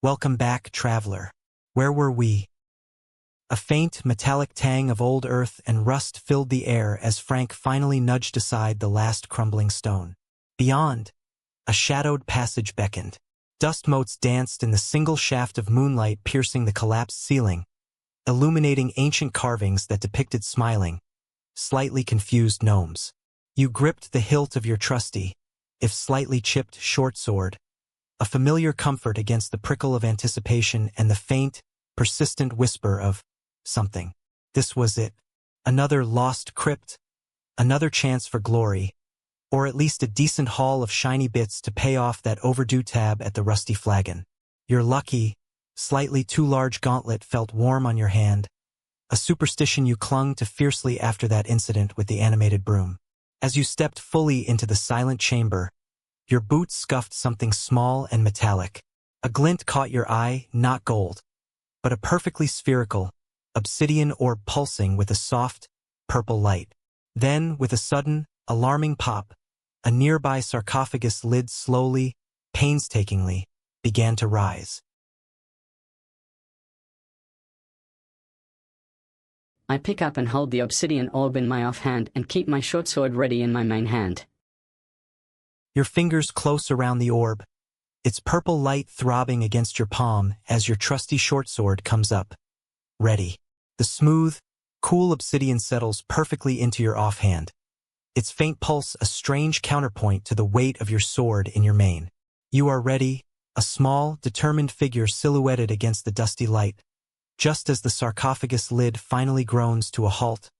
Welcome back, traveler. Where were we? A faint, metallic tang of old earth and rust filled the air as Frank finally nudged aside the last crumbling stone. Beyond, a shadowed passage beckoned. Dust motes danced in the single shaft of moonlight piercing the collapsed ceiling, illuminating ancient carvings that depicted smiling, slightly confused gnomes. You gripped the hilt of your trusty, if slightly chipped, short sword, a familiar comfort against the prickle of anticipation and the faint, persistent whisper of something. This was it. Another lost crypt, another chance for glory, or at least a decent haul of shiny bits to pay off that overdue tab at the rusty flagon. Your lucky, slightly too large gauntlet felt warm on your hand, a superstition you clung to fiercely after that incident with the animated broom. As you stepped fully into the silent chamber, your boots scuffed something small and metallic. A glint caught your eye, not gold, but a perfectly spherical, obsidian orb pulsing with a soft, purple light. Then, with a sudden, alarming pop, a nearby sarcophagus lid slowly, painstakingly, began to rise. I pick up and hold the obsidian orb in my offhand and keep my short sword ready in my main hand. Your fingers close around the orb, its purple light throbbing against your palm as your trusty short sword comes up. Ready. The smooth, cool obsidian settles perfectly into your offhand, its faint pulse a strange counterpoint to the weight of your sword in your mane. You are ready, a small, determined figure silhouetted against the dusty light, just as the sarcophagus lid finally groans to a halt,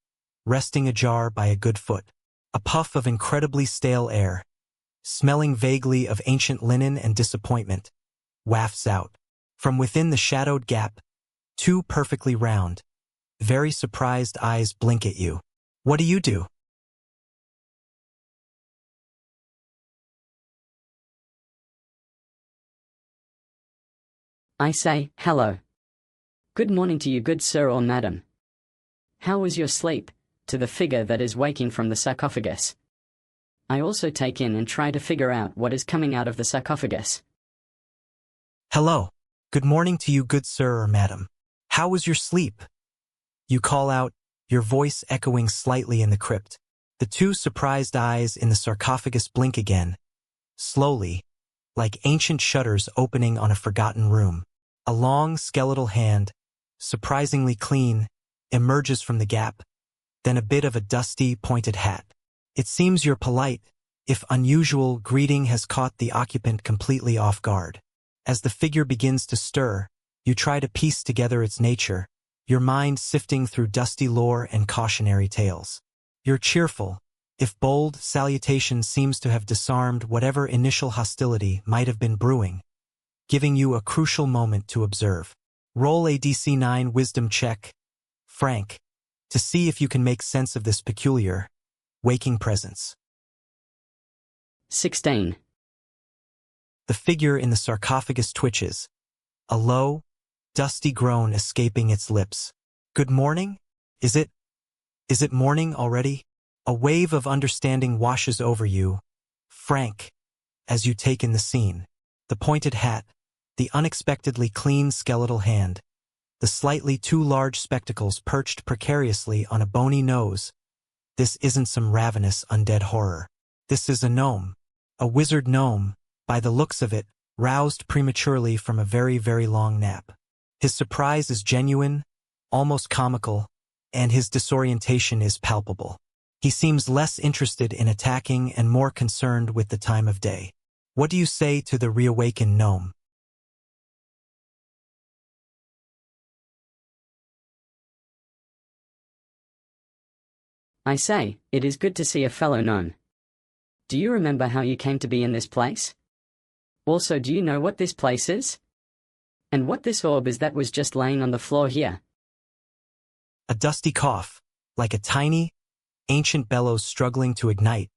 resting ajar by a good foot. A puff of incredibly stale air, smelling vaguely of ancient linen and disappointment, wafts out. From within the shadowed gap, two perfectly round, very surprised eyes blink at you. What do you do? I say, hello. Good morning to you, good sir or madam. How was your sleep? To the figure that is waking from the sarcophagus. I also take in and try to figure out what is coming out of the sarcophagus. Hello. Good morning to you, good sir or madam. How was your sleep? You call out, your voice echoing slightly in the crypt. The two surprised eyes in the sarcophagus blink again, slowly, like ancient shutters opening on a forgotten room. A long skeletal hand, surprisingly clean, emerges from the gap, then a bit of a dusty, pointed hat. It seems your polite, if unusual, greeting has caught the occupant completely off guard. As the figure begins to stir, you try to piece together its nature, your mind sifting through dusty lore and cautionary tales. Your cheerful, if bold, salutation seems to have disarmed whatever initial hostility might have been brewing, giving you a crucial moment to observe. Roll a DC 9 wisdom check, Frank, to see if you can make sense of this peculiar, waking presence. 16. The figure in the sarcophagus twitches, a low, dusty groan escaping its lips. Good morning? Is it morning already? A wave of understanding washes over you, Frank, as you take in the scene. The pointed hat, the unexpectedly clean skeletal hand, the slightly too large spectacles perched precariously on a bony nose. This isn't some ravenous undead horror. This is a gnome. A wizard gnome, by the looks of it, roused prematurely from a very, very long nap. His surprise is genuine, almost comical, and his disorientation is palpable. He seems less interested in attacking and more concerned with the time of day. What do you say to the reawakened gnome? I say, it is good to see a fellow gnome. Do you remember how you came to be in this place? Also, do you know what this place is? And what this orb is that was just laying on the floor here? A dusty cough, like a tiny, ancient bellows struggling to ignite,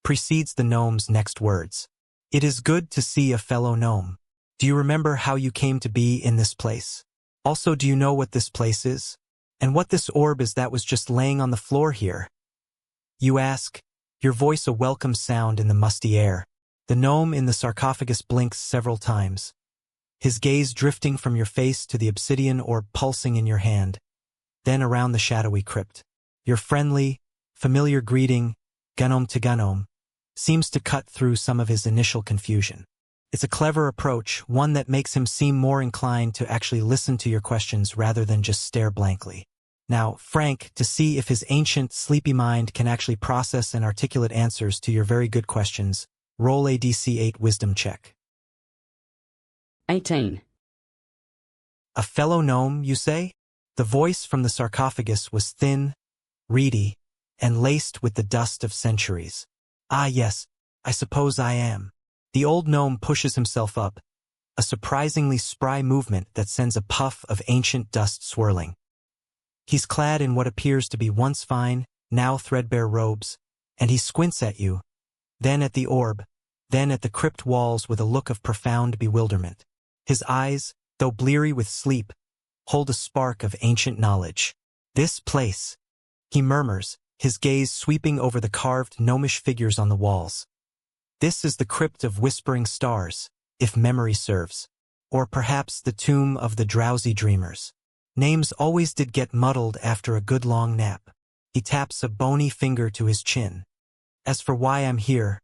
precedes the gnome's next words. It is good to see a fellow gnome. Do you remember how you came to be in this place? Also, do you know what this place is? And what this orb is that was just laying on the floor here? You ask, your voice a welcome sound in the musty air. The gnome in the sarcophagus blinks several times, his gaze drifting from your face to the obsidian orb pulsing in your hand, then around the shadowy crypt. Your friendly, familiar greeting, Gnome to Gnome, seems to cut through some of his initial confusion. It's a clever approach, one that makes him seem more inclined to actually listen to your questions rather than just stare blankly. Now, Frank, to see if his ancient, sleepy mind can actually process and articulate answers to your very good questions, roll a DC-8 wisdom check. 18. A fellow gnome, you say? The voice from the sarcophagus was thin, reedy, and laced with the dust of centuries. Ah yes, I suppose I am. The old gnome pushes himself up, a surprisingly spry movement that sends a puff of ancient dust swirling. He's clad in what appears to be once fine, now threadbare robes, and he squints at you, then at the orb, then at the crypt walls with a look of profound bewilderment. His eyes, though bleary with sleep, hold a spark of ancient knowledge. This place, he murmurs, his gaze sweeping over the carved gnomish figures on the walls. This is the crypt of whispering stars, if memory serves, or perhaps the tomb of the drowsy dreamers. Names always did get muddled after a good long nap. He taps a bony finger to his chin. As for why I'm here,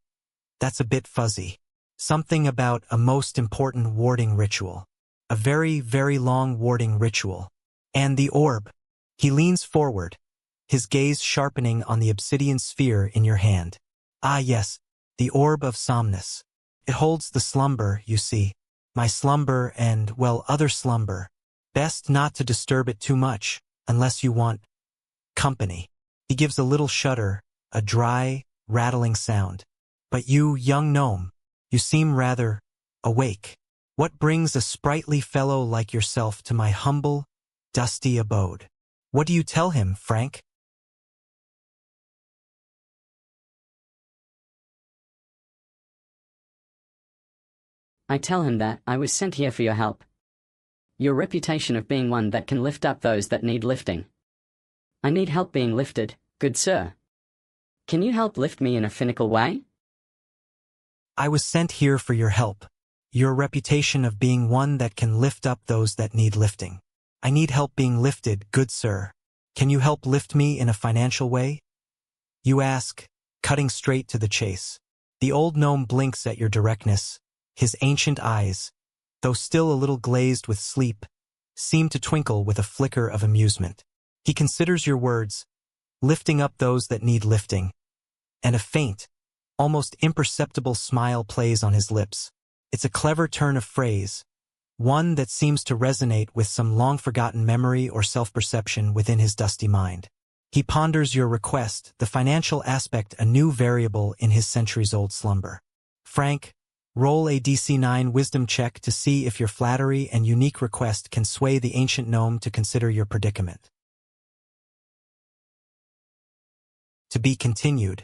that's a bit fuzzy. Something about a most important warding ritual. A very, very long warding ritual. And the orb. He leans forward, his gaze sharpening on the obsidian sphere in your hand. Ah yes, the orb of Somnus. It holds the slumber, you see. My slumber and, well, other slumber. Best not to disturb it too much, unless you want company. He gives a little shudder, a dry, rattling sound. But you, young gnome, you seem rather awake. What brings a sprightly fellow like yourself to my humble, dusty abode? What do you tell him, Frank? I tell him that I was sent here for your help. Your reputation of being one that can lift up those that need lifting. I need help being lifted, good sir. Can you help lift me in a finical way? I was sent here for your help. Your reputation of being one that can lift up those that need lifting. I need help being lifted, good sir. Can you help lift me in a financial way? You ask, cutting straight to the chase. The old gnome blinks at your directness. His ancient eyes, though still a little glazed with sleep, seem to twinkle with a flicker of amusement. He considers your words, lifting up those that need lifting, and a faint, almost imperceptible smile plays on his lips. It's a clever turn of phrase, one that seems to resonate with some long-forgotten memory or self-perception within his dusty mind. He ponders your request, the financial aspect a new variable in his centuries-old slumber. Frank, roll a DC-9 wisdom check to see if your flattery and unique request can sway the ancient gnome to consider your predicament. To be continued.